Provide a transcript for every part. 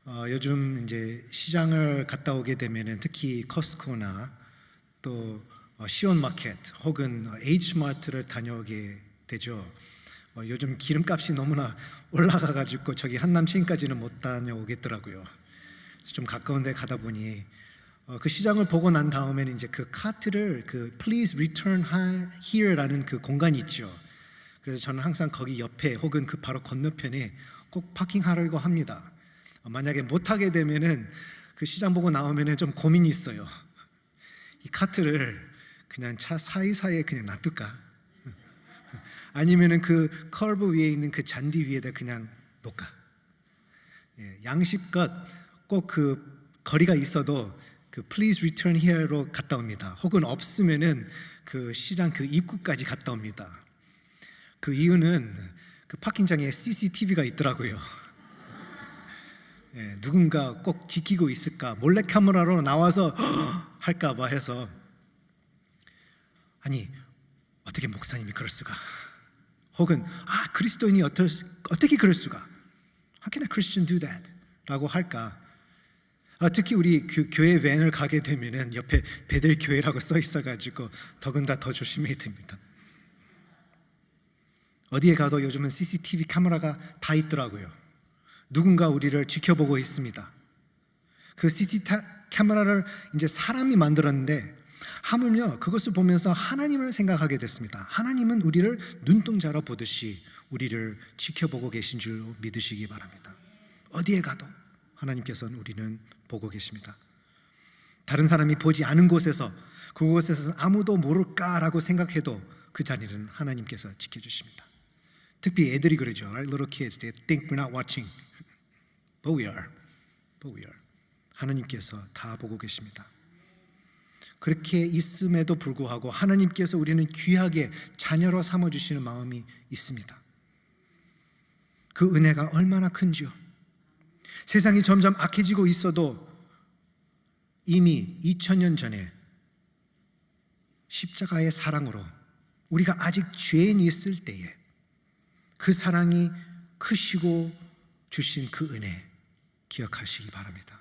요즘 이제 시장을 갔다 오게 되면은 특히 커스코나 또 시온 마켓 혹은 H마트를 다녀오게 되죠. 요즘 기름값이 너무나 올라가가지고 저기 한남시인까지는 못 다녀오겠더라고요. 그래서 좀 가까운 데 가다 보니 그 시장을 보고 난 다음에는 이제 그 카트를 그 Please return here라는 그 공간이 있죠. 그래서 저는 항상 거기 옆에 혹은 그 바로 건너편에 꼭 파킹하려고 합니다. 만약에 못하게 되면은 그 시장 보고 나오면은 좀 고민이 있어요. 이 카트를 그냥 차 사이사이에 그냥 놔둘까? 아니면은 그 커브 위에 있는 그 잔디 위에다 그냥 놓을까? 양심껏 꼭 그 거리가 있어도 그 Please return here로 갔다 옵니다. 혹은 없으면은 그 시장 그 입구까지 갔다 옵니다. 그 이유는 그 파킹장에 CCTV가 있더라고요. 누군가 꼭 지키고 있을까, 몰래 카메라로 나와서 할까봐 해서. 아니, 어떻게 목사님이 그럴 수가? 혹은 그리스도인이 어떻게 그럴 수가? How can a Christian do that? 라고 할까? 특히 우리 교회 밴을 가게 되면은 옆에 베들 교회라고 써 있어가지고 더군다나 더 조심해야 됩니다. 어디에 가도 요즘은 CCTV 카메라가 다 있더라고요. 누군가 우리를 지켜보고 있습니다. 그 CCTV 카메라를 이제 사람이 만들었는데 하물며 그것을 보면서 하나님을 생각하게 됐습니다. 하나님은 우리를 눈동자로 보듯이 우리를 지켜보고 계신 줄 믿으시기 바랍니다. 어디에 가도 하나님께서는 우리는 보고 계십니다. 다른 사람이 보지 않은 곳에서 그곳에서 아무도 모를까라고 생각해도 그 자리는 하나님께서 지켜주십니다. 특히 애들이 그러죠. Little kids, they think we're not watching. But we are. 하나님께서 다 보고 계십니다. 그렇게 있음에도 불구하고 하나님께서 우리는 귀하게 자녀로 삼아주시는 마음이 있습니다. 그 은혜가 얼마나 큰지요. 세상이 점점 악해지고 있어도 이미 2000년 전에 십자가의 사랑으로 우리가 아직 죄인이 있을 때에 그 사랑이 크시고 주신 그 은혜 기억하시기 바랍니다.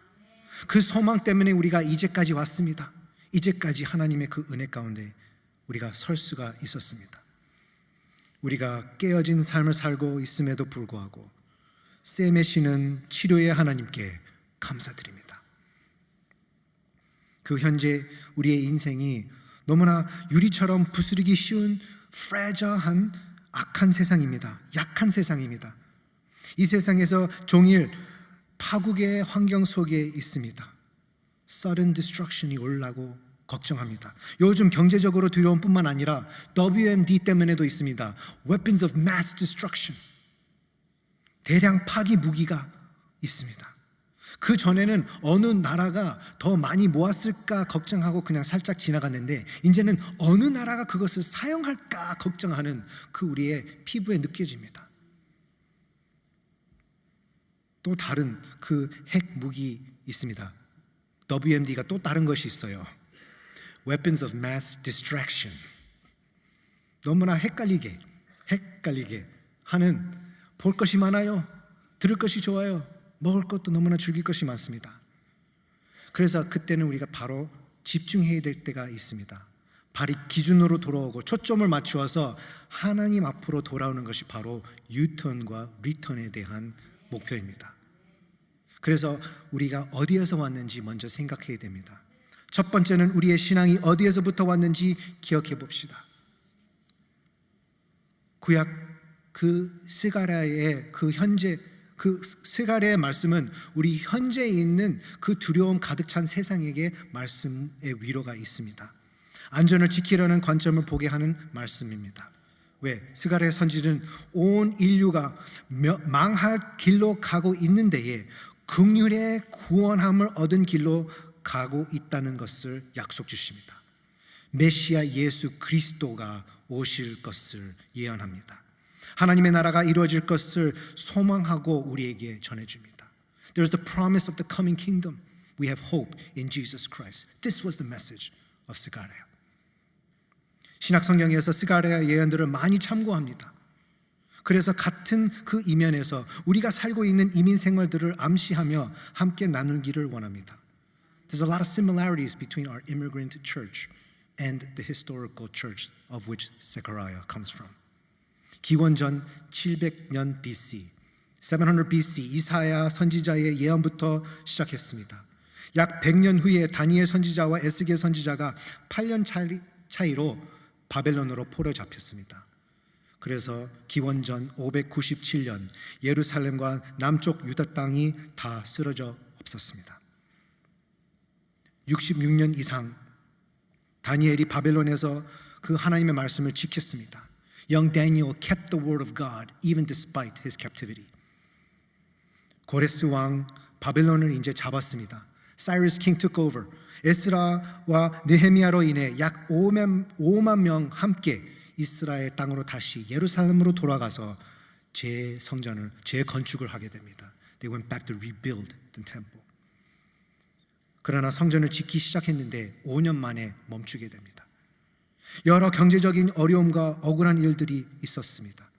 그 소망 때문에 우리가 이제까지 왔습니다. 이제까지 하나님의 그 은혜 가운데 우리가 설 수가 있었습니다. 우리가 깨어진 삶을 살고 있음에도 불구하고 쌤매시는 치료의 하나님께 감사드립니다. 그 현재 우리의 인생이 너무나 유리처럼 부스리기 쉬운 프레저한 악한 세상입니다. 약한 세상입니다. 이 세상에서 종일 파국의 환경 속에 있습니다. Sudden destruction이 올라고 걱정합니다. 요즘 경제적으로 두려움 뿐만 아니라 WMD 때문에도 있습니다. Weapons of Mass Destruction. 대량 파기 무기가 있습니다. 그 전에는 어느 나라가 더 많이 모았을까 걱정하고 그냥 살짝 지나갔는데 이제는 어느 나라가 그것을 사용할까 걱정하는 그 우리의 피부에 느껴집니다. 또 다른 그 핵 무기 있습니다. WMD가 또 다른 것이 있어요. Weapons of Mass Distraction. 너무나 헷갈리게 하는, 볼 것이 많아요. 들을 것이 좋아요. 먹을 것도 너무나 즐길 것이 많습니다. 그래서 그때는 우리가 바로 집중해야 될 때가 있습니다. 발이 기준으로 돌아오고 초점을 맞추어서 하나님 앞으로 돌아오는 것이 바로 유턴과 리턴에 대한 목표입니다. 그래서 우리가 어디에서 왔는지 먼저 생각해야 됩니다. 첫 번째는 우리의 신앙이 어디에서부터 왔는지 기억해 봅시다. 구약 그 스가랴의 그 현재 그 스가랴의 말씀은 우리 현재 있는 그 두려움 가득 찬 세상에게 말씀의 위로가 있습니다. 안전을 지키려는 관점을 보게 하는 말씀입니다. 왜? 스가랴의 선지는 온 인류가 망할 길로 가고 있는 데에 긍휼의 구원함을 얻은 길로 가고 있다는 것을 약속 주십니다. 메시아 예수 그리스도가 오실 것을 예언합니다. 하나님의 나라가 이루어질 것을 소망하고 우리에게 전해줍니다. There is the promise of the coming kingdom. We have hope in Jesus Christ. This was the message of 스가랴. 신약 성경에서 스가랴 예언들을 많이 참고합니다. 그래서 같은 그 이면에서 우리가 살고 있는 이민 생활들을 암시하며 함께 나누기를 원합니다. There's a lot of similarities between our immigrant church and the historical church of which Zechariah comes from. 기원전 700년 BC, 700 BC 이사야 선지자의 예언부터 시작했습니다. 약 100년 후에 다니엘 선지자와 에스겔 선지자가 8년 차이로 바벨론으로 포로 잡혔습니다. 그래서 기원전 597년 예루살렘과 남쪽 유다 땅이 다 쓰러져 없었습니다. 66년 이상 다니엘이 바벨론에서 그 하나님의 말씀을 지켰습니다. Young Daniel kept the word of God even despite his captivity. 고레스 왕 바벨론을 이제 잡았습니다. Cyrus king took over. 에스라와 느헤미야로 인해 약 5만 명 함께 이스라엘 땅으로 다시 예루살렘으로 돌아가서 재성전을 재건축을 하게 됩니다. They went back to rebuild the temple. 그러나 성전을 짓기 시작했는데 5년 만에 멈추게 됩니다. 여러 경제적인 어려움과 억울한 일들이 있었습니다.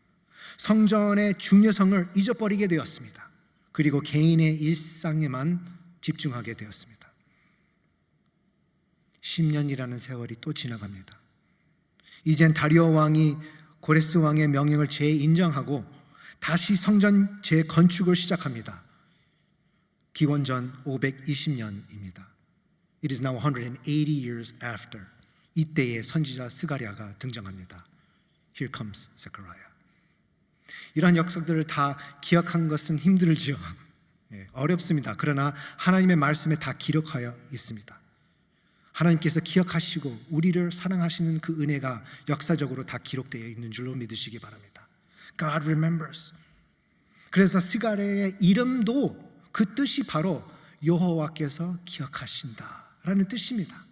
성전의 중요성을 잊어버리게 되었습니다. 그리고 개인의 일상에만 집중하게 되었습니다. 10년이라는 세월이 또 지나갑니다. 이젠 다리오 왕이 고레스 왕의 명령을 재인정하고 다시 성전 재건축을 시작합니다. 기원전 520년입니다. It is now 180 years after. 이때의 선지자 스가랴가 등장합니다. Here comes Zechariah. 이런 역사들을 다 기억한 것은 힘들지요. 어렵습니다. 그러나 하나님의 말씀에 다 기록하여 있습니다. 하나님께서 기억하시고 우리를 사랑하시는 그 은혜가 역사적으로 다 기록되어 있는 줄로 믿으시기 바랍니다. God remembers. 그래서 스가랴의 이름도 그 뜻이 바로 여호와께서 기억하신다라는 뜻입니다.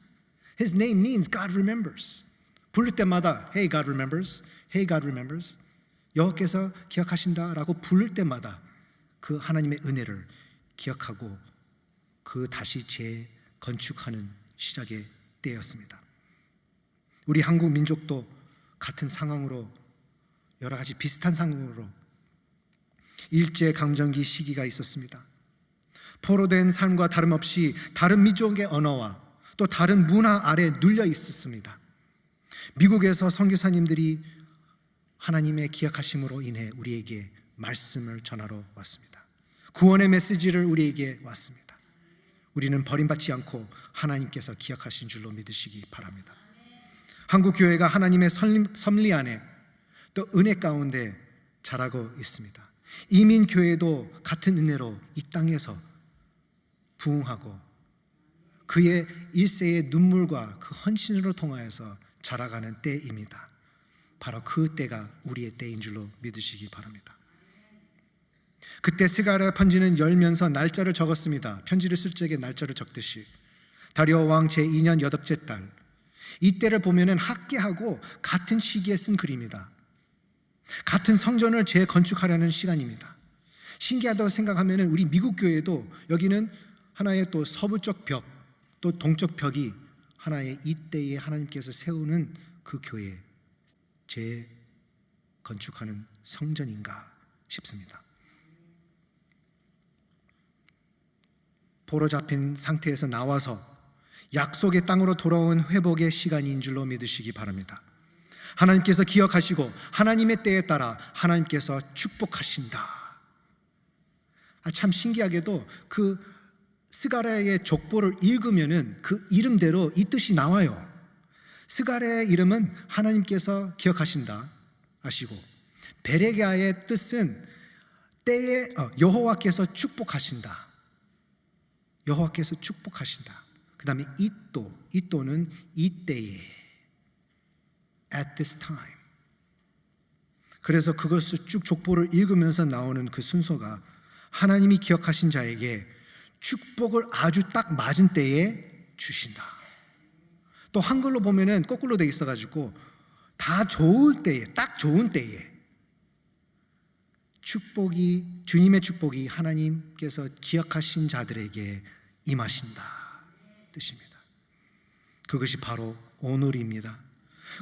His name means God remembers. 부를 때마다 Hey God remembers, Hey God remembers. 여호와께서 기억하신다라고 부를 때마다 그 하나님의 은혜를 기억하고 그 다시 재건축하는 시작의 때였습니다. 우리 한국 민족도 같은 상황으로 여러 가지 비슷한 상황으로 일제강점기 시기가 있었습니다. 포로된 삶과 다름없이 다른 민족의 언어와 또 다른 문화 아래 눌려 있었습니다. 미국에서 선교사님들이 하나님의 기억하심으로 인해 우리에게 말씀을 전하러 왔습니다. 구원의 메시지를 우리에게 왔습니다. 우리는 버림받지 않고 하나님께서 기억하신 줄로 믿으시기 바랍니다. 한국 교회가 하나님의 섭리 안에 또 은혜 가운데 자라고 있습니다. 이민 교회도 같은 은혜로 이 땅에서 부흥하고 그의 일세의 눈물과 그 헌신으로 통하여서 자라가는 때입니다. 바로 그 때가 우리의 때인 줄로 믿으시기 바랍니다. 그때 스가랴 편지는 열면서 날짜를 적었습니다. 편지를 쓸 적에 날짜를 적듯이 다리오 왕 제2년 8째 달, 이때를 보면은 학계하고 같은 시기에 쓴 글입니다. 같은 성전을 재건축하려는 시간입니다. 신기하다고 생각하면은 우리 미국 교회도 여기는 하나의 또 서부쪽 벽, 또 동쪽 벽이 하나의 이때에 하나님께서 세우는 그 교회 재건축하는 성전인가 싶습니다. 포로 잡힌 상태에서 나와서 약속의 땅으로 돌아온 회복의 시간인 줄로 믿으시기 바랍니다. 하나님께서 기억하시고 하나님의 때에 따라 하나님께서 축복하신다. 참 신기하게도 그 스가랴의 족보를 읽으면은 그 이름대로 이 뜻이 나와요. 스가랴의 이름은 하나님께서 기억하신다 아시고, 베레가의 뜻은 때에 여호와께서 축복하신다. 여호와께서 축복하신다. 그 다음에 이또는 이때에, at this time. 그래서 그것을 쭉 족보를 읽으면서 나오는 그 순서가 하나님이 기억하신 자에게 축복을 아주 딱 맞은 때에 주신다. 또 한글로 보면은 거꾸로 돼 있어가지고 다 좋을 때에, 딱 좋은 때에 축복이, 주님의 축복이 하나님께서 기억하신 자들에게 임하신다 뜻입니다. 그것이 바로 오늘입니다.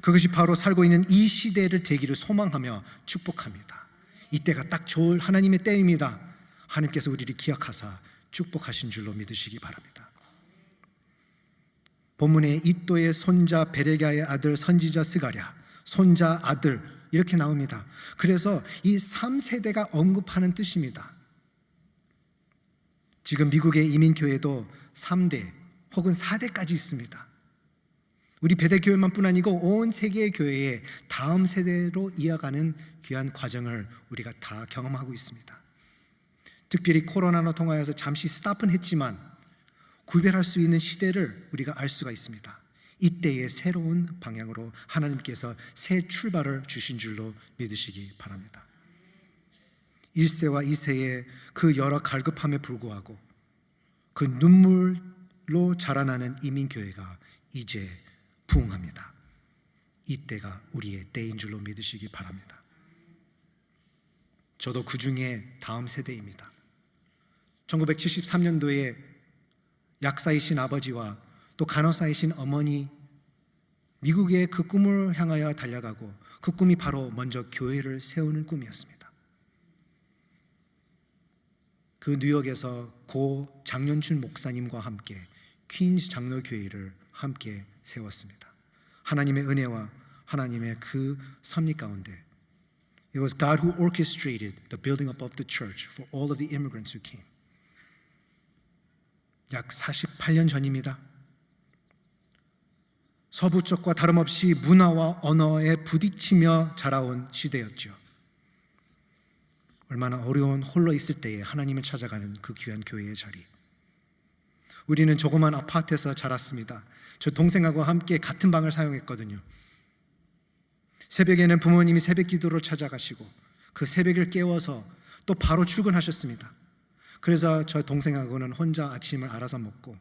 그것이 바로 살고 있는 이 시대를 되기를 소망하며 축복합니다. 이때가 딱 좋을 하나님의 때입니다. 하나님께서 우리를 기억하사 축복하신 줄로 믿으시기 바랍니다. 본문에 이또의 손자 베레기야의 아들 선지자 스가랴, 손자 아들 이렇게 나옵니다. 그래서 이 3세대가 언급하는 뜻입니다. 지금 미국의 이민교회도 3대 혹은 4대까지 있습니다. 우리 베델교회만뿐 아니고 온 세계의 교회의 다음 세대로 이어가는 귀한 과정을 우리가 다 경험하고 있습니다. 특별히 코로나로 통하여서 잠시 스탑은 했지만 구별할 수 있는 시대를 우리가 알 수가 있습니다. 이때의 새로운 방향으로 하나님께서 새 출발을 주신 줄로 믿으시기 바랍니다. 1세와 2세의 그 여러 갈급함에 불구하고 그 눈물로 자라나는 이민교회가 이제 부흥합니다. 이때가 우리의 때인 줄로 믿으시기 바랍니다. 저도 그 중에 다음 세대입니다. 1973년도에 약사이신 아버지와 또 간호사이신 어머니, 미국의 그 꿈을 향하여 달려가고 그 꿈이 바로 먼저 교회를 세우는 꿈이었습니다. 그 뉴욕에서 고 장년춘 목사님과 함께 퀸즈 장로교회를 함께 세웠습니다. 하나님의 은혜와 하나님의 그 섭리 가운데 It was God who orchestrated the building up of the church for all of the immigrants who came. 약 48년 전입니다. 서부 쪽과 다름없이 문화와 언어에 부딪히며 자라온 시대였죠. 얼마나 어려운 홀로 있을 때에 하나님을 찾아가는 그 귀한 교회의 자리. 우리는 조그만 아파트에서 자랐습니다. 저 동생하고 함께 같은 방을 사용했거든요. 새벽에는 부모님이 새벽 기도를 찾아가시고 그 새벽을 깨워서 또 바로 출근하셨습니다. 그래서 저 동생하고는 혼자 아침을 알아서 먹고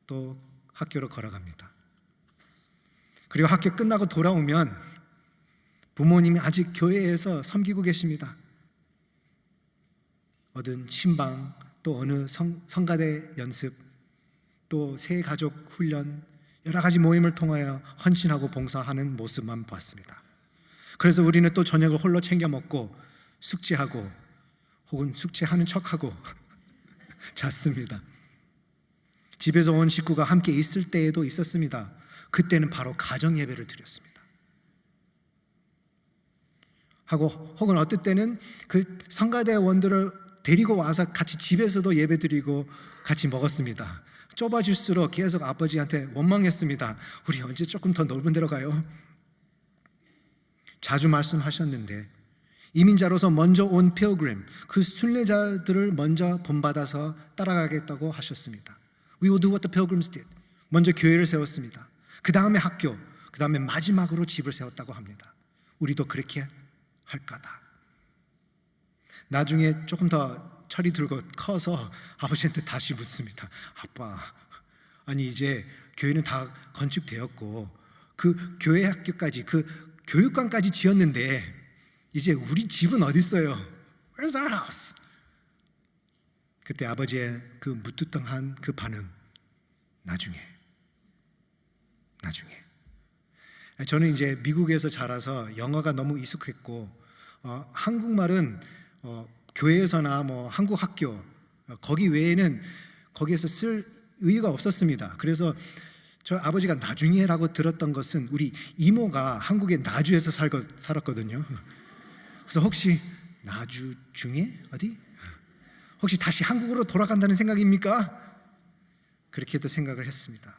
또 학교로 걸어갑니다. 그리고 학교 끝나고 돌아오면 부모님이 아직 교회에서 섬기고 계십니다. 얻은 신방, 또 어느 성가대 연습, 또 새 가족 훈련, 여러 가지 모임을 통하여 헌신하고 봉사하는 모습만 봤습니다. 그래서 우리는 또 저녁을 홀로 챙겨 먹고 숙제하고 혹은 숙제하는 척하고 잤습니다. 집에서 온 식구가 함께 있을 때에도 있었습니다. 그때는 바로 가정 예배를 드렸습니다. 하고 혹은 어떨 때는 그 성가대원들을 데리고 와서 같이 집에서도 예배 드리고 같이 먹었습니다. 좁아질수록 계속 아버지한테 원망했습니다. 우리 언제 조금 더 넓은 데로 가요? 자주 말씀하셨는데 이민자로서 먼저 온 필그림, 그 순례자들을 먼저 본받아서 따라가겠다고 하셨습니다. We will do what the pilgrims did. 먼저 교회를 세웠습니다. 그 다음에 학교, 그 다음에 마지막으로 집을 세웠다고 합니다. 우리도 그렇게 할까다. 나중에 조금 더 철이 들고 커서 아버지한테 다시 묻습니다. 아빠, 아니 이제 교회는 다 건축되었고 그 교회 학교까지 그 교육관까지 지었는데 이제 우리 집은 어디 있어요? Where's our house? 그때 아버지의 그 무뚝뚝한 그 반응, 나중에. 저는 이제 미국에서 자라서 영어가 너무 익숙했고 한국말은 교회에서나 뭐 한국 학교 거기 외에는 거기에서 쓸 의의가 없었습니다. 그래서 저 아버지가 나중에라고 들었던 것은 우리 이모가 한국의 나주에서 살았거든요. 그래서 혹시 나주 중에 어디? 혹시 다시 한국으로 돌아간다는 생각입니까? 그렇게도 생각을 했습니다.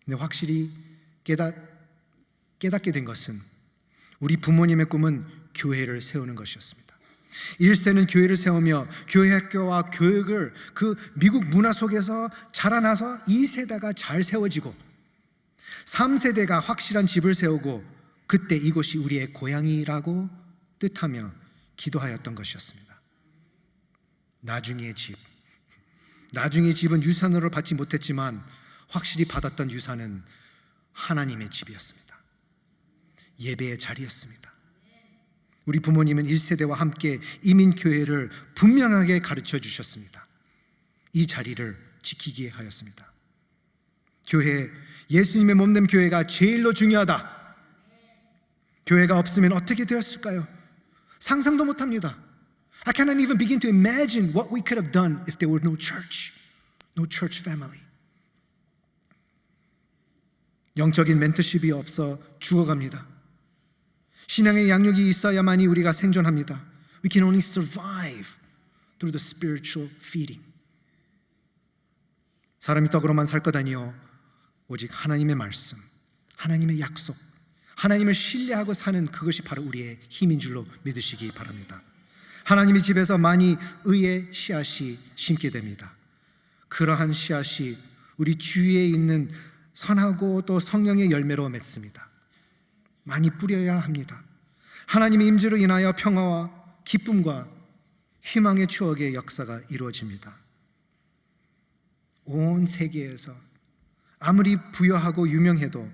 근데 확실히 깨닫게 된 것은 우리 부모님의 꿈은 교회를 세우는 것이었습니다. 1세는 교회를 세우며 교회 학교와 교육을 그 미국 문화 속에서 자라나서 2세대가 잘 세워지고 3세대가 확실한 집을 세우고 그때 이곳이 우리의 고향이라고 뜻하며 기도하였던 것이었습니다. 나중의 집은 유산으로 받지 못했지만 확실히 받았던 유산은 하나님의 집이었습니다. 예배의 자리였습니다. 우리 부모님은 1세대와 함께 이민교회를 분명하게 가르쳐 주셨습니다. 이 자리를 지키게 하였습니다. 예수님의 몸된 교회가 제일로 중요하다. 교회가 없으면 어떻게 되었을까요? 상상도 못합니다. I cannot even begin to imagine what we could have done if there were no church family. 영적인 멘토십이 없어 죽어갑니다. 신앙의 양육이 있어야만이 우리가 생존합니다. We can only survive through the spiritual feeding. 사람이 떡으로만 살 것 아니요 오직 하나님의 말씀, 하나님의 약속, 하나님을 신뢰하고 사는 그것이 바로 우리의 힘인 줄로 믿으시기 바랍니다. 하나님의 집에서 많이 의의 씨앗이 심게 됩니다. 그러한 씨앗이 우리 주위에 있는 선하고 또 성령의 열매로 맺습니다. 많이 뿌려야 합니다. 하나님의 임재로 인하여 평화와 기쁨과 희망의 추억의 역사가 이루어집니다. 온 세계에서 아무리 부유하고 유명해도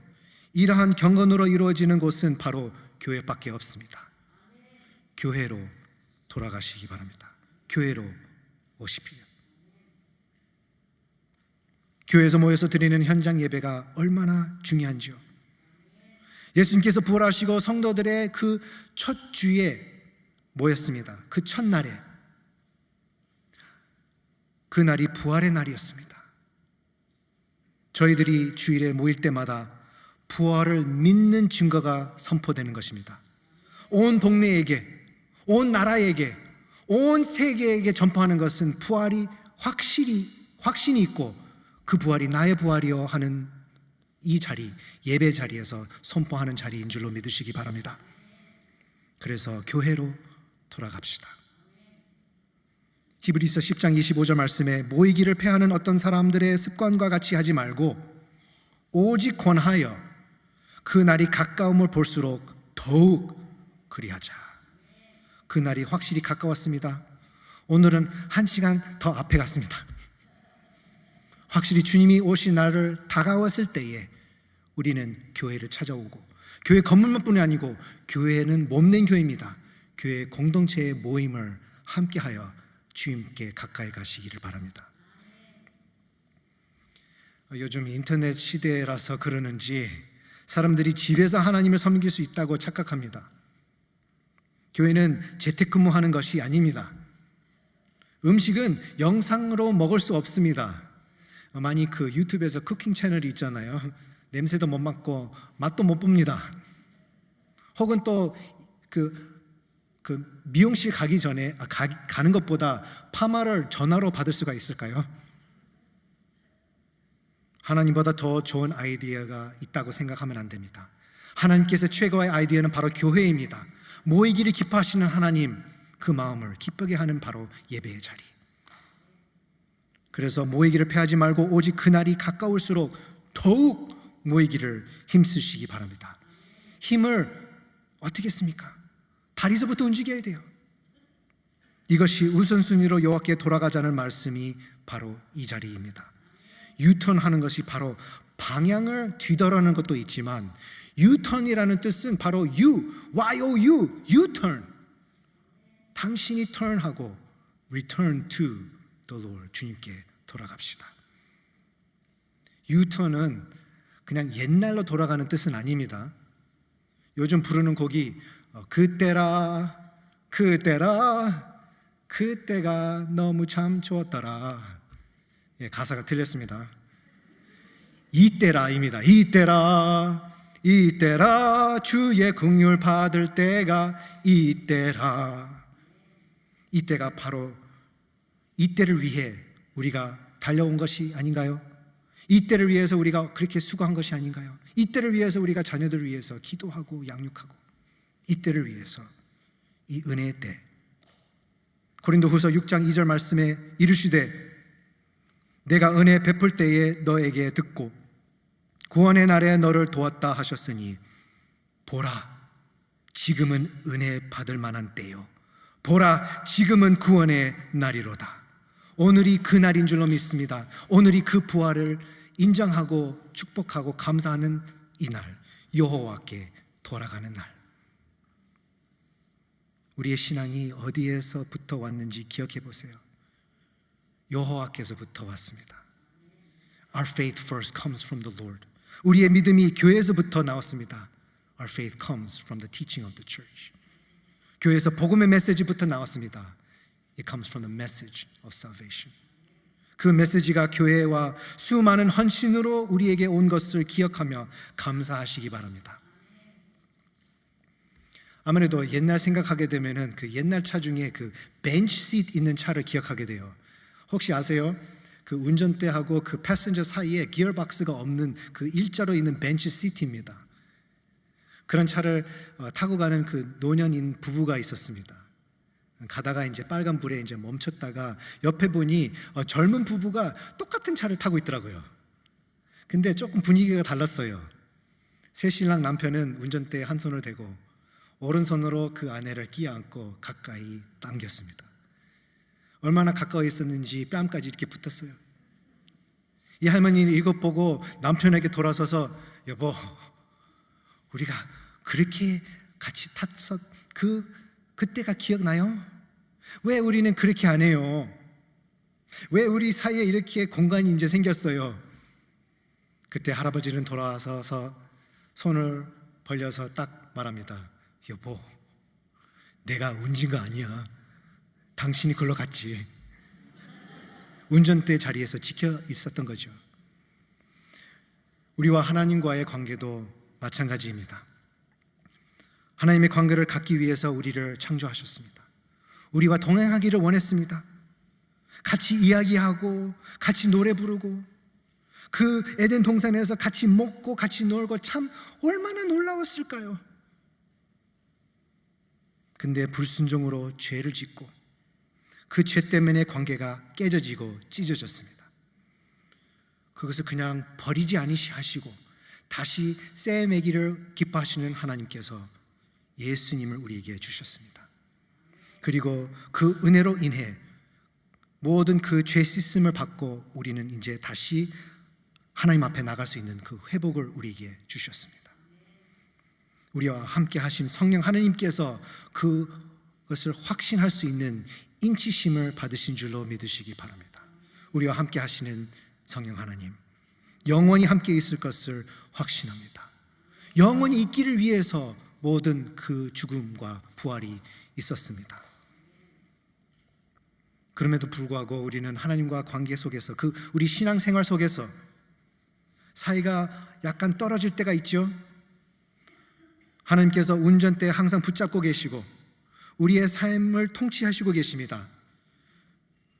이러한 경건으로 이루어지는 곳은 바로 교회밖에 없습니다. 교회로 돌아가시기 바랍니다. 교회로 오십시오. 교회에서 모여서 드리는 현장 예배가 얼마나 중요한지요. 예수님께서 부활하시고 성도들의 그 첫 주에 모였습니다. 그 첫날에, 그날이 부활의 날이었습니다. 저희들이 주일에 모일 때마다 부활을 믿는 증거가 선포되는 것입니다. 온 동네에게, 온 나라에게, 온 세계에게 전파하는 것은 부활이 확신이 있고 그 부활이 나의 부활이요 하는 이 자리, 예배 자리에서 선포하는 자리인 줄로 믿으시기 바랍니다. 그래서 교회로 돌아갑시다. 히브리서 10장 25절 말씀에 모이기를 패하는 어떤 사람들의 습관과 같이 하지 말고 오직 권하여 그 날이 가까움을 볼수록 더욱 그리하자. 그 날이 확실히 가까웠습니다. 오늘은 1시간 더 앞에 갔습니다. 확실히 주님이 오실 날을 다가왔을 때에 우리는 교회를 찾아오고, 교회 건물만 뿐이 아니고 교회는 몸낸 교회입니다. 교회 공동체의 모임을 함께하여 주님께 가까이 가시기를 바랍니다. 요즘 인터넷 시대라서 그러는지 사람들이 집에서 하나님을 섬길 수 있다고 착각합니다. 교회는 재택근무하는 것이 아닙니다. 음식은 영상으로 먹을 수 없습니다. 많이 그 유튜브에서 쿠킹 채널이 있잖아요. 냄새도 못 맡고 맛도 못 봅니다. 혹은 또 그 미용실 가기 전에 가는 것보다 파마를 전화로 받을 수가 있을까요? 하나님보다 더 좋은 아이디어가 있다고 생각하면 안 됩니다. 하나님께서 최고의 아이디어는 바로 교회입니다. 모이기를 기뻐하시는 하나님, 그 마음을 기쁘게 하는 바로 예배의 자리. 그래서 모이기를 패하지 말고 오직 그날이 가까울수록 더욱 모이기를 힘쓰시기 바랍니다. 힘을 어떻게 씁니까? 다리서부터 움직여야 돼요. 이것이 우선순위로 여호와께 돌아가자는 말씀이 바로 이 자리입니다. 유턴하는 것이 바로 방향을 뒤돌아는 것도 있지만, 유턴이라는 뜻은 바로 Y-O-U, U-turn. 당신이 turn하고 return to the Lord, 주님께 돌아갑시다. U-turn은 그냥 옛날로 돌아가는 뜻은 아닙니다. 요즘 부르는 곡이 그때라 그때가 너무 참 좋았더라. 예, 가사가 틀렸습니다. 이때라입니다. 이때라 주의 긍휼 받을 때가 이때라. 이때가 바로 이때를 위해 우리가 달려온 것이 아닌가요? 이때를 위해서 우리가 그렇게 수고한 것이 아닌가요? 이때를 위해서 우리가 자녀들을 위해서 기도하고 양육하고, 이때를 위해서, 이 은혜의 때. 고린도후서 6장 2절 말씀에 이르시되 내가 은혜 베풀 때에 너에게 듣고 구원의 날에 너를 도왔다 하셨으니 보라 지금은 은혜 받을 만한 때요, 보라 지금은 구원의 날이로다. 오늘이 그 날인 줄로 믿습니다. 오늘이 그 부활을 인정하고 축복하고 감사하는 이 날, 여호와께 돌아가는 날. 우리의 신앙이 어디에서부터 왔는지 기억해 보세요. 여호와께서부터 왔습니다. Our faith first comes from the Lord. 우리의 믿음이 교회에서부터 나왔습니다. Our faith comes from the teaching of the church. 교회에서 복음의 메시지부터 나왔습니다. It comes from the message of salvation. 그 메시지가 교회와 수많은 헌신으로 우리에게 온 것을 기억하며 감사하시기 바랍니다. 아무래도 옛날 생각하게 되면은 그 옛날 차 중에 그 벤치 시트 있는 차를 기억하게 돼요. 혹시 아세요? 그 운전대하고 그 패센저 사이에 기어박스가 없는 그 일자로 있는 벤치 시트입니다. 그런 차를 타고 가는 그 노년인 부부가 있었습니다. 가다가 이제 빨간 불에 이제 멈췄다가 옆에 보니 젊은 부부가 똑같은 차를 타고 있더라고요. 근데 조금 분위기가 달랐어요. 새신랑 남편은 운전대에 한 손을 대고 오른손으로 그 아내를 끼어안고 가까이 당겼습니다. 얼마나 가까이 있었는지 뺨까지 이렇게 붙었어요. 이 할머니는 이것 보고 남편에게 돌아서서 여보, 우리가 그렇게 같이 탔었 그때가 기억나요? 왜 우리는 그렇게 안 해요? 왜 우리 사이에 이렇게 공간이 이제 생겼어요? 그때 할아버지는 돌아서서 손을 벌려서 딱 말합니다. 여보, 내가 운진 거 아니야. 당신이 글로 갔지. 운전대 자리에서 지켜 있었던 거죠. 우리와 하나님과의 관계도 마찬가지입니다. 하나님의 관계를 갖기 위해서 우리를 창조하셨습니다. 우리와 동행하기를 원했습니다. 같이 이야기하고 같이 노래 부르고 그 에덴 동산에서 같이 먹고 같이 놀고 참 얼마나 놀라웠을까요? 근데 불순종으로 죄를 짓고 그 죄 때문에 관계가 깨져지고 찢어졌습니다. 그것을 그냥 버리지 아니하시고 다시 새 매기를 기뻐하시는 하나님께서 예수님을 우리에게 주셨습니다. 그리고 그 은혜로 인해 모든 그 죄 씻음을 받고 우리는 이제 다시 하나님 앞에 나갈 수 있는 그 회복을 우리에게 주셨습니다. 우리와 함께 하신 성령 하나님께서 그것을 확신할 수 있는 인치심을 받으신 줄로 믿으시기 바랍니다. 우리와 함께 하시는 성령 하나님, 영원히 함께 있을 것을 확신합니다. 영원히 있기를 위해서 모든 그 죽음과 부활이 있었습니다. 그럼에도 불구하고 우리는 하나님과 관계 속에서 그 우리 신앙생활 속에서 사이가 약간 떨어질 때가 있죠. 하나님께서 운전대에 항상 붙잡고 계시고 우리의 삶을 통치하시고 계십니다.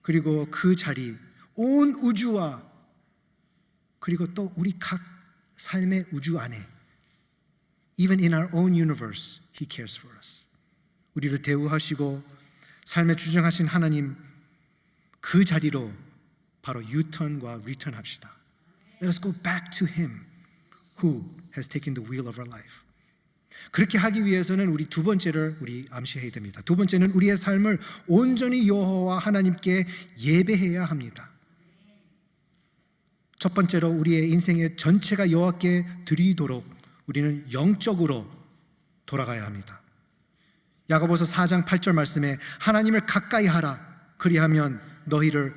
그리고 그 자리, 온 우주와 그리고 또 우리 각 삶의 우주 안에 Even in our own universe, He cares for us. 우리를 대우하시고 삶에 주정하신 하나님 그 자리로 바로 유턴과 리턴 합시다. Let us go back to Him who has taken the wheel of our life. 그렇게 하기 위해서는 우리 두 번째를 우리 암시해야 됩니다. 두 번째는 우리의 삶을 온전히 여호와 하나님께 예배해야 합니다. 첫 번째로 우리의 인생의 전체가 여호와께 드리도록 우리는 영적으로 돌아가야 합니다. 야고보서 4장 8절 말씀에 하나님을 가까이 하라. 그리하면 너희를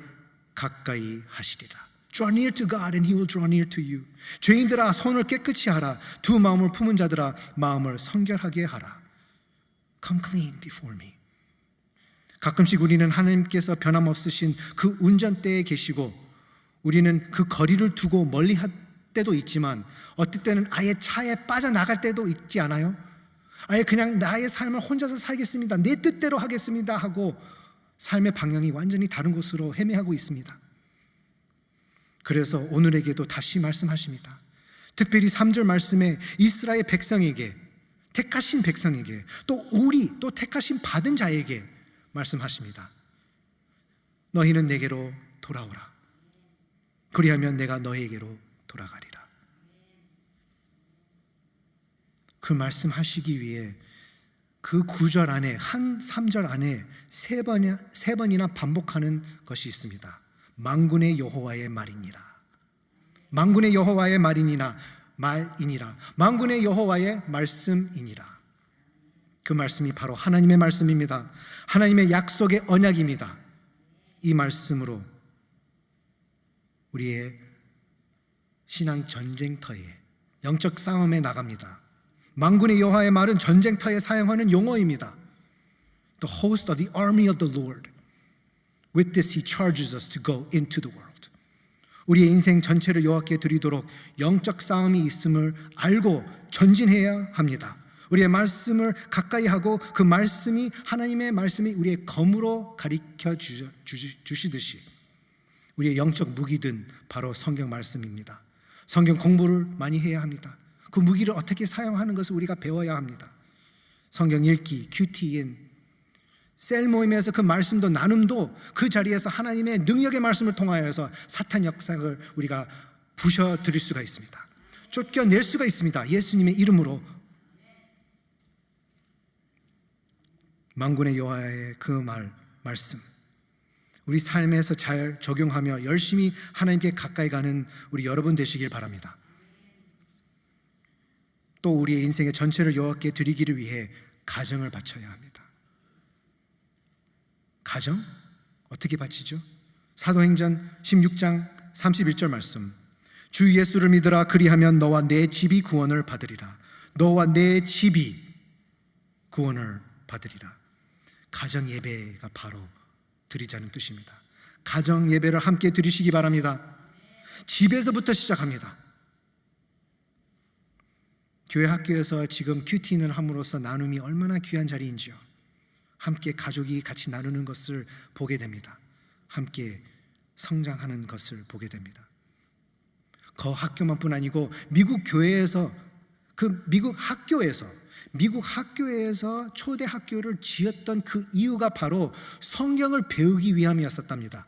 가까이 하시리라. Draw near to God and He will draw near to you. 죄인들아 손을 깨끗이 하라. 두 마음을 품은 자들아 마음을 성결하게 하라. Come clean before me. 가끔씩 우리는 하나님께서 변함없으신 그 운전대에 계시고 우리는 그 거리를 두고 멀리 할 때도 있지만 어떨 때는 아예 차에 빠져나갈 때도 있지 않아요? 아예 그냥 나의 삶을 혼자서 살겠습니다. 내 뜻대로 하겠습니다 하고 삶의 방향이 완전히 다른 곳으로 헤매하고 있습니다. 그래서 오늘에게도 다시 말씀하십니다. 특별히 3절 말씀에 이스라엘 백성에게, 택하신 백성에게, 또 우리 또 택하신 받은 자에게 말씀하십니다. 너희는 내게로 돌아오라. 그리하면 내가 너희에게로 돌아가리라. 그 말씀하시기 위해 그 9절 안에 한 3절 안에 세 번이나 반복하는 것이 있습니다. 만군의 여호와의 말이니라. 만군의 여호와의 말이니라. 만군의 여호와의 말씀이니라. 그 말씀이 바로 하나님의 말씀입니다. 하나님의 약속의 언약입니다. 이 말씀으로 우리의 신앙 전쟁터에 영적 싸움에 나갑니다. 만군의 여호와의 말은 전쟁터에 사용하는 용어입니다. The host of the army of the Lord. With this he charges us to go into the world. 우리의 인생 전체를 여호와께 드리도록 영적 싸움이 있음을 알고 전진해야 합니다. 우리의 말씀을 가까이 하고 그 말씀이 하나님의 말씀이 우리의 검으로 가르쳐 주시듯이 우리의 영적 무기든 바로 성경 말씀입니다. 성경 공부를 많이 해야 합니다. 그 무기를 어떻게 사용하는 것을 우리가 배워야 합니다. 성경 읽기, 큐티인, 셀 모임에서 그 말씀도 나눔도 그 자리에서 하나님의 능력의 말씀을 통하여서 사탄 역사를 우리가 부셔드릴 수가 있습니다. 쫓겨낼 수가 있습니다. 예수님의 이름으로. 만군의 여호와의 그 말씀 우리 삶에서 잘 적용하며 열심히 하나님께 가까이 가는 우리 여러분 되시길 바랍니다. 또 우리의 인생의 전체를 여호와께 드리기를 위해 가정을 바쳐야 합니다. 가정? 어떻게 바치죠? 사도행전 16장 31절 말씀, 주 예수를 믿으라. 그리하면 너와 내 집이 구원을 받으리라. 너와 내 집이 구원을 받으리라. 가정 예배가 바로 드리자는 뜻입니다. 가정 예배를 함께 드리시기 바랍니다. 집에서부터 시작합니다. 교회 학교에서 지금 큐티인을 함으로써 나눔이 얼마나 귀한 자리인지요. 함께 가족이 같이 나누는 것을 보게 됩니다. 함께 성장하는 것을 보게 됩니다. 그 학교만 뿐 아니고 미국 교회에서 미국 학교에서 초대 학교를 지었던 그 이유가 바로 성경을 배우기 위함이었었답니다.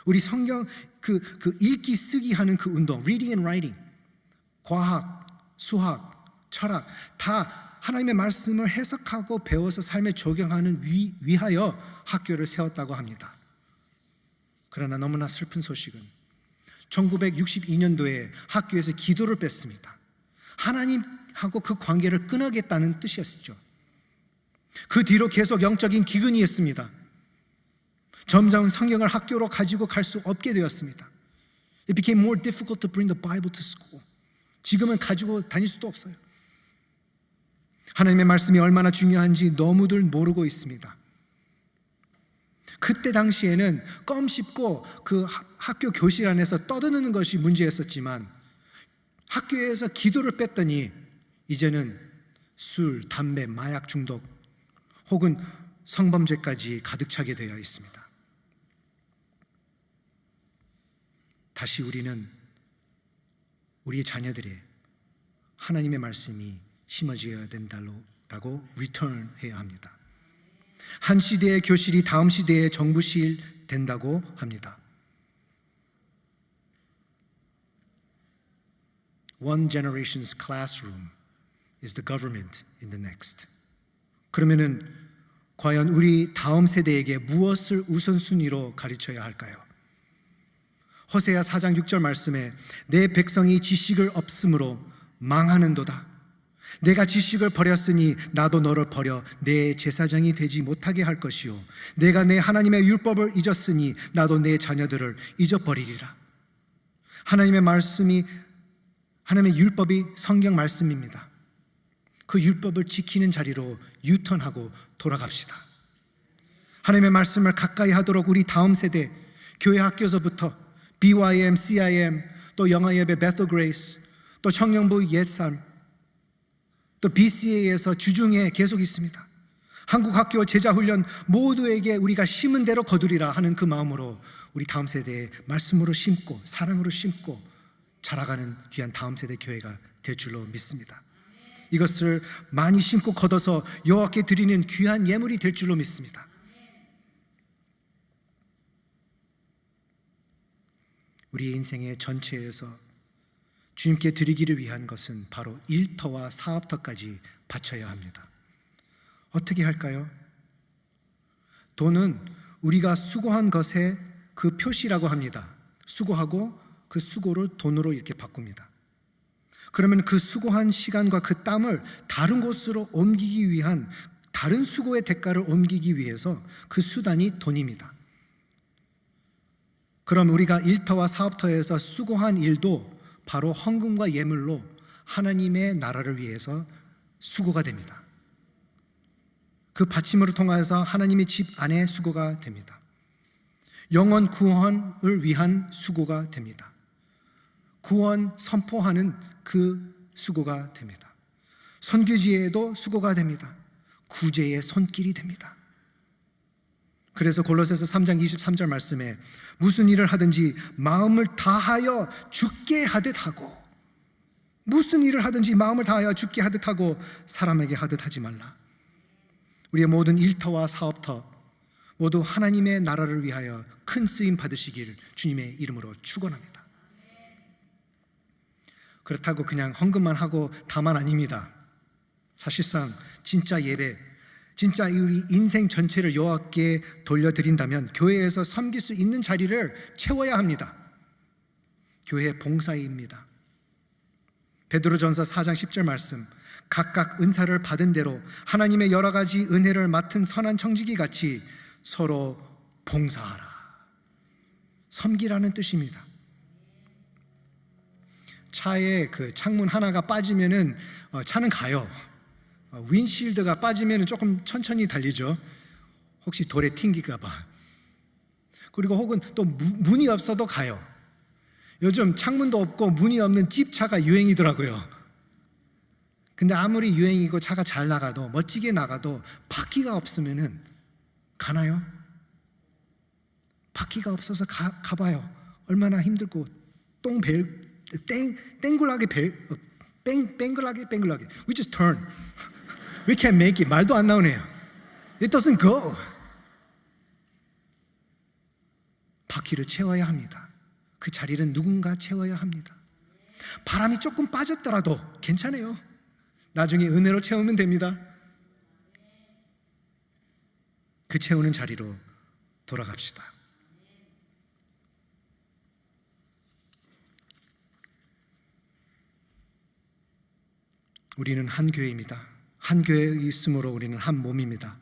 우리 성경 그 읽기 쓰기 하는 그 운동, reading and writing, 과학, 수학, 철학 다 하나님의 말씀을 해석하고 배워서 삶에 적용하는 위하여 학교를 세웠다고 합니다. 그러나 너무나 슬픈 소식은 1962년도에 학교에서 기도를 뺐습니다. 하나님하고 그 관계를 끊어겠다는 뜻이었죠. 그 뒤로 계속 영적인 기근이 있습니다. 점점 성경을 학교로 가지고 갈 수 없게 되었습니다. It became more difficult to bring the Bible to school. 지금은 가지고 다닐 수도 없어요. 하나님의 말씀이 얼마나 중요한지 너무들 모르고 있습니다. 그때 당시에는 껌 씹고 그 학교 교실 안에서 떠드는 것이 문제였었지만 학교에서 기도를 뺐더니 이제는 술, 담배, 마약 중독 혹은 성범죄까지 가득 차게 되어 있습니다. 다시 우리는 우리의 자녀들의 하나님의 말씀이 심어져야 된다고 리턴해야 합니다. 한 시대의 교실이 다음 시대의 정부실 된다고 합니다. One generation's classroom is the government in the next. 그러면은 과연 우리 다음 세대에게 무엇을 우선순위로 가르쳐야 할까요? 호세아 4장 6절 말씀에 내 백성이 지식을 없음으로 망하는도다. 내가 지식을 버렸으니 나도 너를 버려 내 제사장이 되지 못하게 할 것이요 내가 내 하나님의 율법을 잊었으니 나도 내 자녀들을 잊어버리리라. 하나님의 말씀이 하나님의 율법이 성경 말씀입니다. 그 율법을 지키는 자리로 유턴하고 돌아갑시다. 하나님의 말씀을 가까이 하도록 우리 다음 세대 교회 학교에서부터 BYM, CIM, 또 영화예배 베틀 그레이스, 또 청년부 옛삶, 또 BCA에서 주중에 계속 있습니다. 한국학교 제자훈련 모두에게 우리가 심은 대로 거두리라 하는 그 마음으로 우리 다음 세대에 말씀으로 심고 사랑으로 심고 자라가는 귀한 다음 세대 교회가 될 줄로 믿습니다. 이것을 많이 심고 걷어서 여호와께 드리는 귀한 예물이 될 줄로 믿습니다. 우리의 인생의 전체에서 주님께 드리기를 위한 것은 바로 일터와 사업터까지 바쳐야 합니다. 어떻게 할까요? 돈은 우리가 수고한 것의 그 표시라고 합니다. 수고하고 그 수고를 돈으로 이렇게 바꿉니다. 그러면 그 수고한 시간과 그 땀을 다른 곳으로 옮기기 위한 다른 수고의 대가를 옮기기 위해서 그 수단이 돈입니다. 그럼 우리가 일터와 사업터에서 수고한 일도 바로 헌금과 예물로 하나님의 나라를 위해서 수고가 됩니다. 그 받침으로 통하여서 하나님의 집 안에 수고가 됩니다. 영혼 구원을 위한 수고가 됩니다. 구원 선포하는 그 수고가 됩니다. 선교지에도 수고가 됩니다. 구제의 손길이 됩니다. 그래서 골로새서 3장 23절 말씀에 무슨 일을 하든지 마음을 다하여 죽게 하듯 하고, 무슨 일을 하든지 마음을 다하여 죽게 하듯 하고 사람에게 하듯 하지 말라. 우리의 모든 일터와 사업터 모두 하나님의 나라를 위하여 큰 쓰임 받으시기를 주님의 이름으로 축원합니다. 그렇다고 그냥 헌금만 하고 다만 아닙니다. 사실상 진짜 예배, 진짜 우리 인생 전체를 여호와께 돌려드린다면 교회에서 섬길 수 있는 자리를 채워야 합니다. 교회 봉사입니다. 베드로전서 4장 10절 말씀, 각각 은사를 받은 대로 하나님의 여러 가지 은혜를 맡은 선한 청지기 같이 서로 봉사하라. 섬기라는 뜻입니다. 차에 그 창문 하나가 빠지면은 차는 가요. 윈실드가 빠지면은 조금 천천히 달리죠. 혹시 돌에 튕길까 봐. 그리고 혹은 또 문이 없어도 가요. 요즘 창문도 없고 문이 없는 집차가 유행이더라고요. 근데 아무리 유행이고 차가 잘 나가도, 멋지게 나가도 바퀴가 없으면은 가나요? 바퀴가 없어서 가봐요. 얼마나 힘들고 땡글하게 We just turn. We can't make it. 말도 안 나오네요. It doesn't go. 바퀴를 채워야 합니다. 그 자리는 누군가 채워야 합니다. 바람이 조금 빠졌더라도 괜찮아요. 나중에 은혜로 채우면 됩니다. 그 채우는 자리로 돌아갑시다. 우리는 한 교회입니다. 한 교회에 있으므로 우리는 한 몸입니다.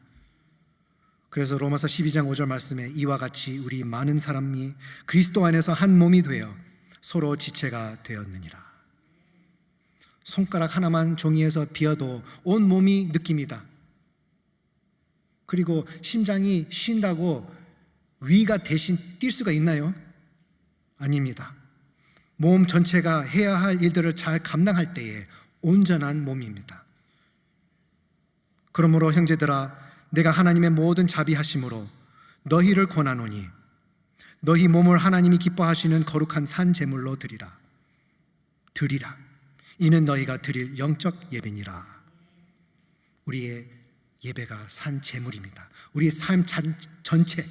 그래서 로마서 12장 5절 말씀에 이와 같이 우리 많은 사람이 그리스도 안에서 한 몸이 되어 서로 지체가 되었느니라. 손가락 하나만 종이에서 비어도 온 몸이 느낍니다. 그리고 심장이 쉰다고 위가 대신 뛸 수가 있나요? 아닙니다. 몸 전체가 해야 할 일들을 잘 감당할 때에 온전한 몸입니다. 그러므로 형제들아, 내가 하나님의 모든 자비하심으로 너희를 권하노니 너희 몸을 하나님이 기뻐하시는 거룩한 산 제물로 드리라. 이는 너희가 드릴 영적 예배니라. 우리의 예배가 산 제물입니다. 우리의 삶 전체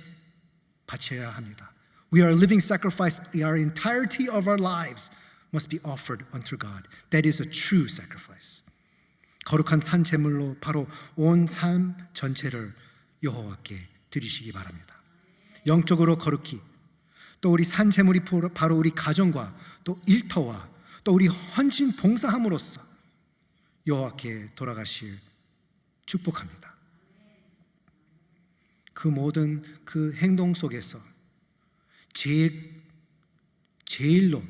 바쳐야 합니다. We are a living sacrifice. Our entirety of our lives must be offered unto God. That is a true sacrifice. 거룩한 산 제물로 바로 온 삶 전체를 여호와께 드리시기 바랍니다. 영적으로 거룩히, 또 우리 산 제물이 바로 우리 가정과 또 일터와 또 우리 헌신 봉사함으로써 여호와께 돌아가실 축복합니다. 그 모든 그 행동 속에서 제일로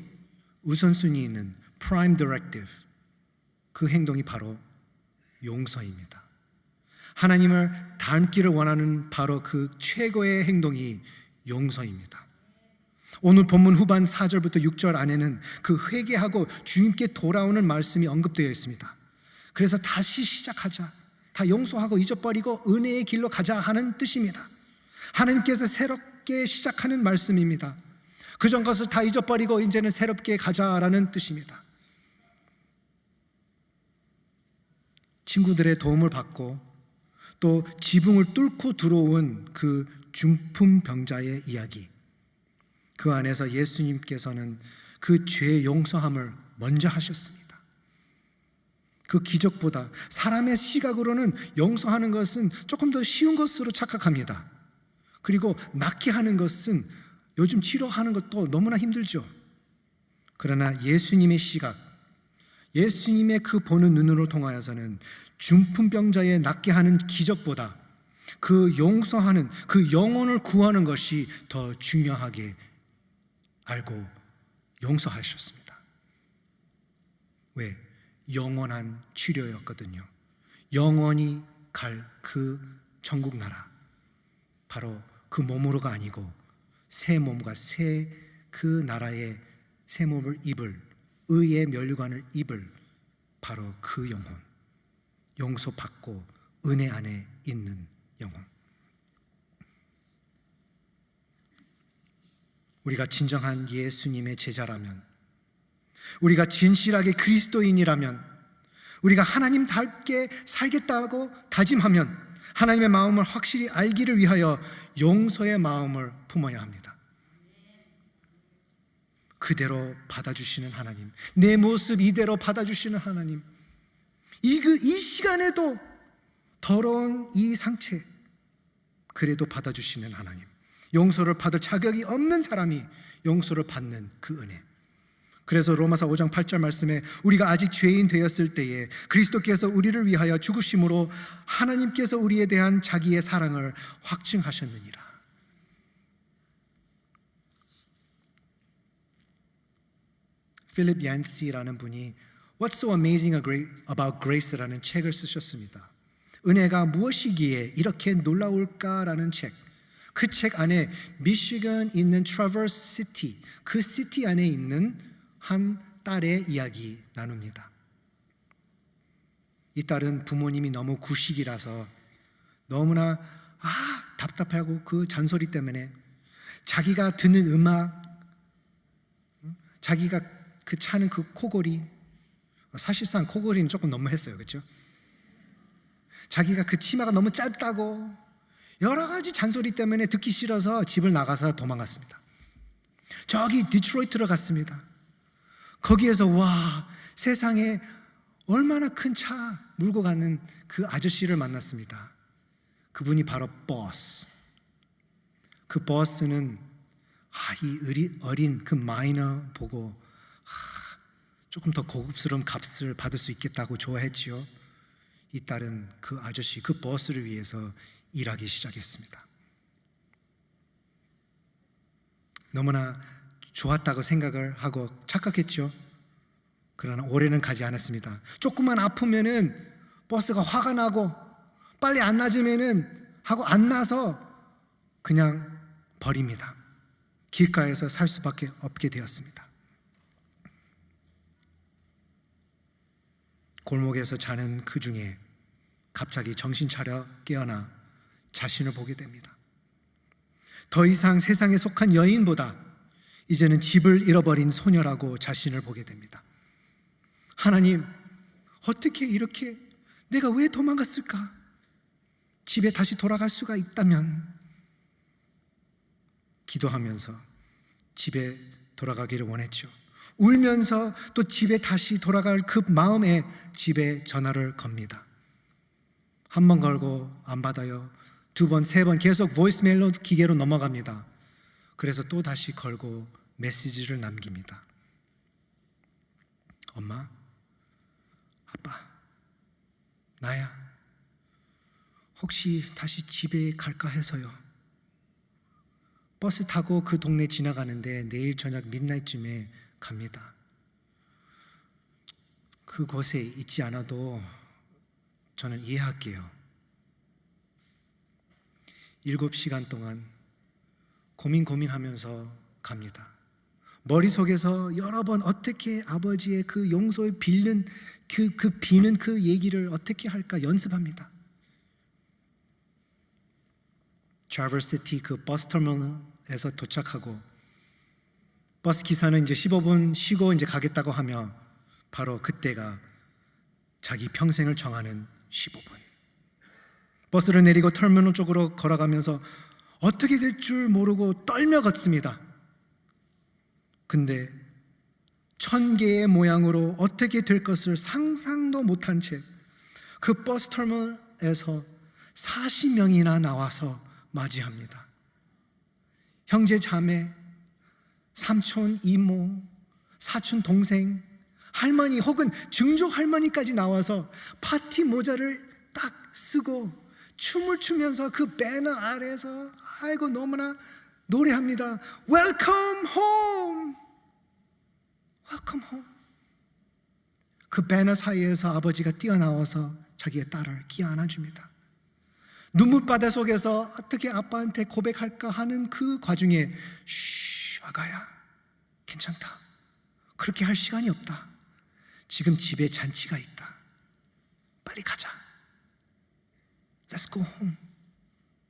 우선순위 있는 prime directive, 그 행동이 바로 용서입니다. 하나님을 닮기를 원하는 바로 그 최고의 행동이 용서입니다. 오늘 본문 후반 4절부터 6절 안에는 그 회개하고 주님께 돌아오는 말씀이 언급되어 있습니다. 그래서 다시 시작하자, 다 용서하고 잊어버리고 은혜의 길로 가자 하는 뜻입니다. 하나님께서 새롭게 시작하는 말씀입니다. 그전 것을 다 잊어버리고 이제는 새롭게 가자라는 뜻입니다. 친구들의 도움을 받고 또 지붕을 뚫고 들어온 그 중풍병자의 이야기, 그 안에서 예수님께서는 그 죄 용서함을 먼저 하셨습니다. 그 기적보다 사람의 시각으로는 용서하는 것은 조금 더 쉬운 것으로 착각합니다. 그리고 낫게 하는 것은 요즘 치료하는 것도 너무나 힘들죠. 그러나 예수님의 시각, 예수님의 그 보는 눈으로 통하여서는 중풍병자의 낫게 하는 기적보다 그 용서하는, 그 영혼을 구하는 것이 더 중요하게 알고 용서하셨습니다. 왜? 영원한 치료였거든요. 영원히 갈 그 천국 나라, 바로 그 몸으로가 아니고 새 몸과 새 그 나라의 새 몸을 입을, 의의 면류관을 입을 바로 그 영혼, 용서받고 은혜 안에 있는 영혼. 우리가 진정한 예수님의 제자라면, 우리가 진실하게 그리스도인이라면, 우리가 하나님답게 살겠다고 다짐하면 하나님의 마음을 확실히 알기를 위하여 용서의 마음을 품어야 합니다. 그대로 받아주시는 하나님, 내 모습 이대로 받아주시는 하나님, 이 시간에도 더러운 이 상체 그래도 받아주시는 하나님, 용서를 받을 자격이 없는 사람이 용서를 받는 그 은혜. 그래서 로마서 5장 8절 말씀에 우리가 아직 죄인 되었을 때에 그리스도께서 우리를 위하여 죽으심으로 하나님께서 우리에 대한 자기의 사랑을 확증하셨느니라. 필립 얀시라는 분이 What's so amazing about grace라는 책을 쓰셨습니다. 은혜가 무엇이기에 이렇게 놀라울까라는 책. 그 책 안에 미시건 있는 트래버스 시티, 그 시티 안에 있는 한 딸의 이야기 나눕니다. 이 딸은 부모님이 너무 구식이라서 너무나 답답하고 그 잔소리 때문에 자기가 듣는 음악, 자기가 그 차는 그 코골이, 사실상 코골이는 조금 너무했어요, 그렇죠? 자기가 그 치마가 너무 짧다고 여러 가지 잔소리 때문에 듣기 싫어서 집을 나가서 도망갔습니다. 저기 디트로이트로 갔습니다. 거기에서 세상에 얼마나 큰 차 몰고 가는 그 아저씨를 만났습니다. 그분이 바로 버스. 그 버스는 이 어린 그 마이너 보고 조금 더 고급스러운 값을 받을 수 있겠다고 좋아했지요. 이 딸은 그 아저씨, 그 버스를 위해서 일하기 시작했습니다. 너무나 좋았다고 생각을 하고 착각했죠. 그러나 오래는 가지 않았습니다. 조금만 아프면은 버스가 화가 나고 빨리 안 놔주면은 하고 안 나서 그냥 버립니다. 길가에서 살 수밖에 없게 되었습니다. 골목에서 자는 그 중에 갑자기 정신 차려 깨어나 자신을 보게 됩니다. 더 이상 세상에 속한 여인보다 이제는 집을 잃어버린 소녀라고 자신을 보게 됩니다. 하나님, 어떻게 이렇게 내가 왜 도망갔을까? 집에 다시 돌아갈 수가 있다면 기도하면서 집에 돌아가기를 원했죠. 울면서 또 집에 다시 돌아갈 그 마음에 집에 전화를 겁니다. 한 번 걸고 안 받아요. 두 번, 세 번 계속 보이스메일로 기계로 넘어갑니다. 그래서 또 다시 걸고 메시지를 남깁니다. 엄마, 아빠, 나야. 혹시 다시 집에 갈까 해서요. 버스 타고 그 동네 지나가는데 내일 저녁 midnight쯤에 갑니다. 그곳에 있지 않아도 저는 이해할게요. 7시간 동안 고민하면서 갑니다. 머릿속에서 여러 번 어떻게 아버지의 그 용서에 빌는 비는 그 얘기를 어떻게 할까 연습합니다. 트래버스시티 그 버스 터미널에서 도착하고 버스 기사는 이제 15분 쉬고 이제 가겠다고 하며 바로 그때가 자기 평생을 정하는 15분. 버스를 내리고 터미널 쪽으로 걸어가면서 어떻게 될 줄 모르고 떨며 걷습니다. 근데 1000개의 모양으로 어떻게 될 것을 상상도 못한 채 그 버스 터미널에서 40명이나 나와서 맞이합니다. 형제 자매, 삼촌, 이모, 사촌, 동생, 할머니 혹은 증조 할머니까지 나와서 파티 모자를 딱 쓰고 춤을 추면서 그 배너 아래에서 아이고 너무나 노래합니다. Welcome home! Welcome home! 그 배너 사이에서 아버지가 뛰어나와서 자기의 딸을 끼어 안아줍니다. 눈물바다 속에서 어떻게 아빠한테 고백할까 하는 그 과정에 아가야 괜찮다, 그렇게 할 시간이 없다, 지금 집에 잔치가 있다, 빨리 가자, Let's go home,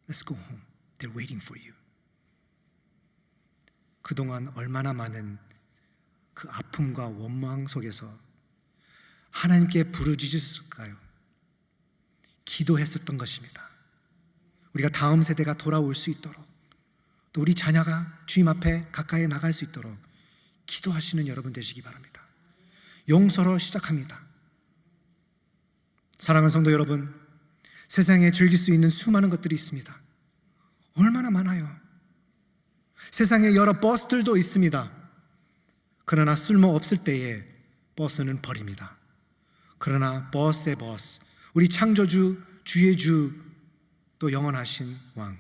Let's go home, They're waiting for you. 그동안 얼마나 많은 그 아픔과 원망 속에서 하나님께 부르짖었을까요? 기도했었던 것입니다. 우리가 다음 세대가 돌아올 수 있도록, 또 우리 자녀가 주님 앞에 가까이 나갈 수 있도록 기도하시는 여러분 되시기 바랍니다. 용서로 시작합니다. 사랑하는 성도 여러분, 세상에 즐길 수 있는 수많은 것들이 있습니다. 얼마나 많아요. 세상에 여러 버스들도 있습니다. 그러나 쓸모없을 때에 버스는 버립니다. 그러나 버스의 버스, 우리 창조주, 주의 주, 또 영원하신 왕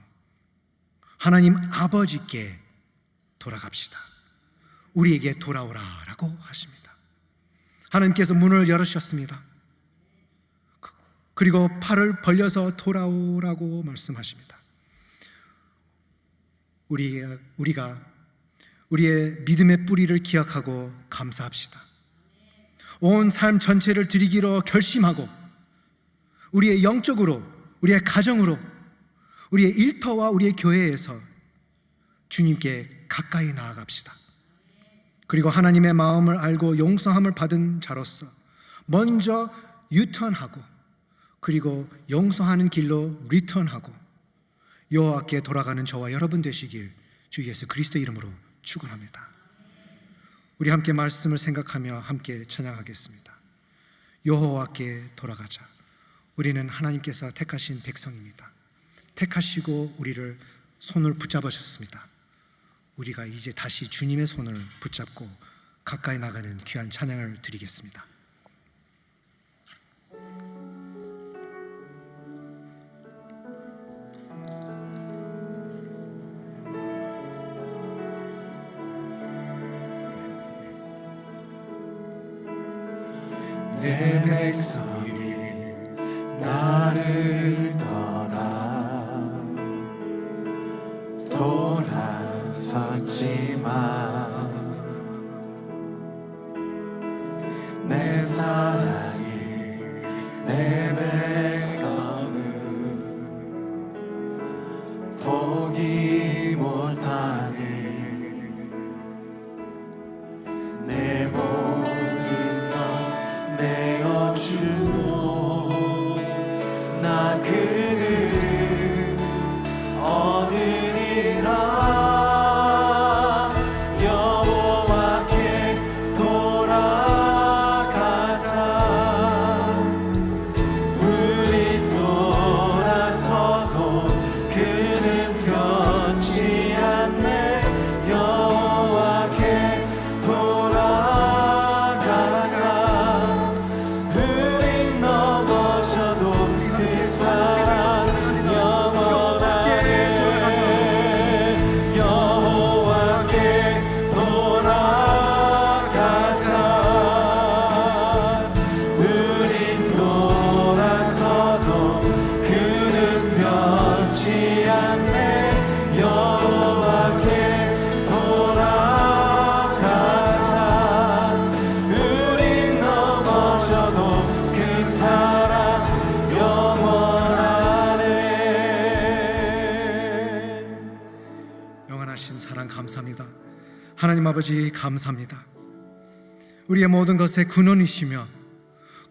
하나님 아버지께 돌아갑시다. 우리에게 돌아오라라고 하십니다. 하나님께서 문을 열으셨습니다. 그리고 팔을 벌려서 돌아오라고 말씀하십니다. 우리가 우리의 믿음의 뿌리를 기억하고 감사합시다. 온 삶 전체를 드리기로 결심하고 우리의 영적으로, 우리의 가정으로, 우리의 일터와 우리의 교회에서 주님께 가까이 나아갑시다. 그리고 하나님의 마음을 알고 용서함을 받은 자로서 먼저 유턴하고, 그리고 용서하는 길로 리턴하고 여호와께 돌아가는 저와 여러분 되시길 주 예수 그리스도 이름으로 축원합니다. 우리 함께 말씀을 생각하며 함께 찬양하겠습니다. 여호와께 돌아가자. 우리는 하나님께서 택하신 백성입니다. 택하시고 우리를 손을 붙잡으셨습니다. 우리가 이제 다시 주님의 손을 붙잡고 가까이 나가는 귀한 찬양을 드리겠습니다. 내 백성이 나를 떠나 돌아섰지만 내 사랑이 내 백성은 포기 못하니 내 모든 것 내어주고 나 그들을 얻으리라. 여호와께 돌아가자. 우리 돌아서도 그는 변치 않네. 여호와께 돌아가자. 우린 넘어져도 그 사랑 영원하네. 여호와께 돌아가자. 우린 돌아서도 그는 변치 않네. 여호와께 돌아가자. 우린 넘어져도 그 사랑 영원하네. 영원하신 사랑 감사합니다. 하나님 아버지 감사합니다. 우리의 모든 것의 근원이시며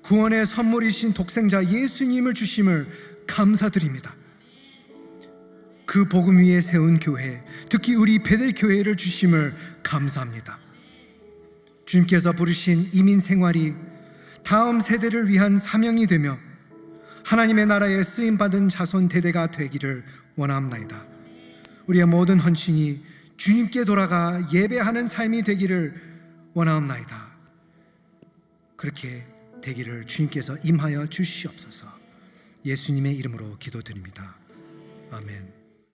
구원의 선물이신 독생자 예수님을 주심을 감사드립니다. 그 복음 위에 세운 교회, 특히 우리 베델 교회를 주심을 감사합니다. 주님께서 부르신 이민 생활이 다음 세대를 위한 사명이 되며 하나님의 나라에 쓰임받은 자손 대대가 되기를 원합나이다. 우리의 모든 헌신이 주님께 돌아가 예배하는 삶이 되기를 원하옵나이다. 그렇게 되기를 주님께서 임하여 주시옵소서. 예수님의 이름으로 기도드립니다. 아멘.